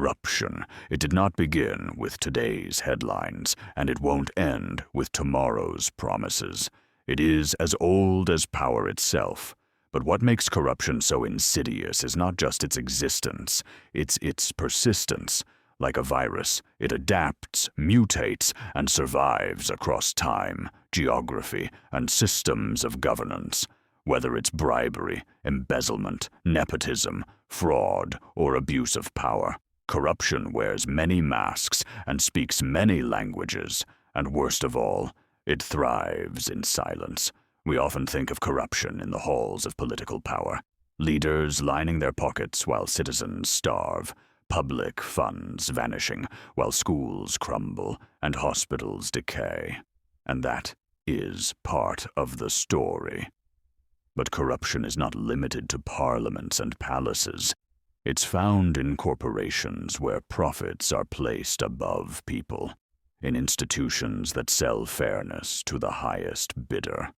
Corruption. It did not begin with today's headlines, and it won't end with tomorrow's promises. It is as old as power itself. But what makes corruption so insidious is not just its existence, it's its persistence. Like a virus, it adapts, mutates, and survives across time, geography, and systems of governance. Whether it's bribery, embezzlement, nepotism, fraud, or abuse of power, corruption wears many masks and speaks many languages, and worst of all, it thrives in silence. We often think of corruption in the halls of political power. Leaders lining their pockets while citizens starve, public funds vanishing while schools crumble and hospitals decay. And that is part of the story. But corruption is not limited to parliaments and palaces. It's found in corporations where profits are placed above people, in institutions that sell fairness to the highest bidder,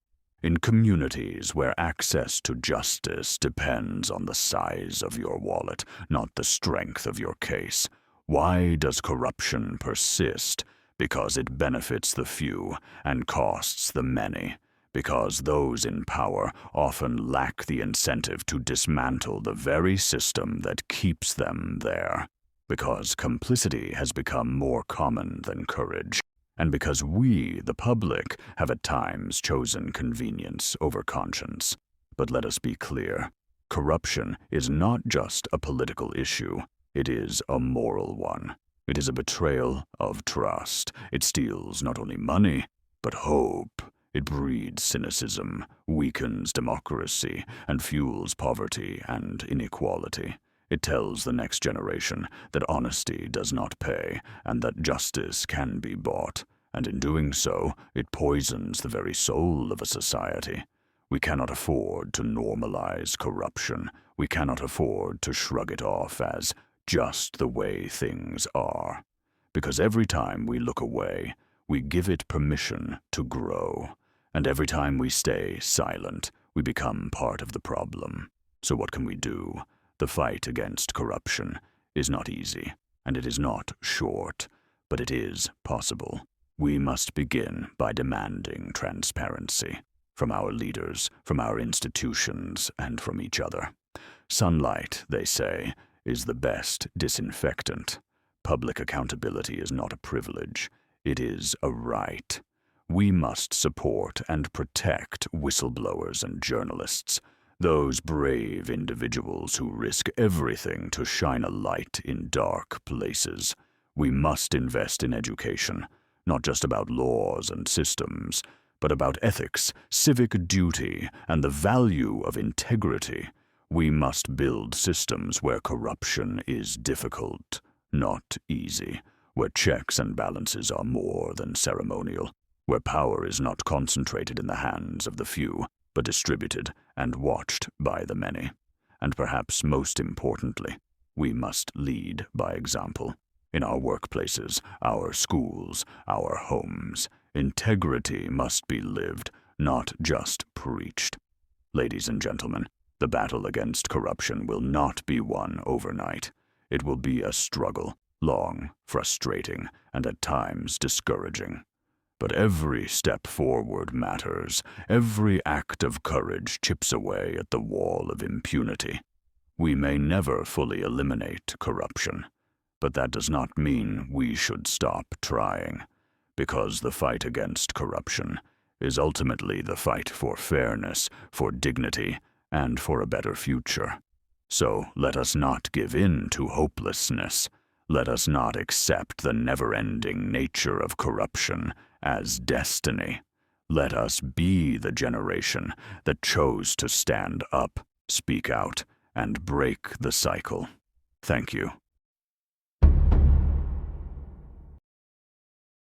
in communities where access to justice depends on the size of your wallet, not the strength of your case. Why does corruption persist? Because it benefits the few and costs the many. Because those in power often lack the incentive to dismantle the very system that keeps them there. Because complicity has become more common than courage. And because we, the public, have at times chosen convenience over conscience. But let us be clear, corruption is not just a political issue, it is a moral one. It is a betrayal of trust. It steals not only money, but hope. It breeds cynicism, weakens democracy, and fuels poverty and inequality. It tells the next generation that honesty does not pay and that justice can be bought, and in doing so, it poisons the very soul of a society. We cannot afford to normalize corruption. We cannot afford to shrug it off as just the way things are. Because every time we look away, we give it permission to grow. And every time we stay silent, we become part of the problem. So what can we do? The fight against corruption is not easy, and it is not short, but it is possible. We must begin by demanding transparency from our leaders, from our institutions, and from each other. Sunlight, they say, is the best disinfectant. Public accountability is not a privilege, it is a right. We must support and protect whistleblowers and journalists, those brave individuals who risk everything to shine a light in dark places. We must invest in education, not just about laws and systems, but about ethics, civic duty, and the value of integrity. We must build systems where corruption is difficult, not easy, where checks and balances are more than ceremonial, where power is not concentrated in the hands of the few, but distributed and watched by the many. And perhaps most importantly, we must lead by example. In our workplaces, our schools, our homes, integrity must be lived, not just preached. Ladies and gentlemen, the battle against corruption will not be won overnight. It will be a struggle, long, frustrating, and at times discouraging. But every step forward matters. Every act of courage chips away at the wall of impunity. We may never fully eliminate corruption, but that does not mean we should stop trying, because the fight against corruption is ultimately the fight for fairness, for dignity, and for a better future. So let us not give in to hopelessness. Let us not accept the never-ending nature of corruption as destiny. Let us be the generation that chose to stand up, speak out, and break the cycle. Thank you.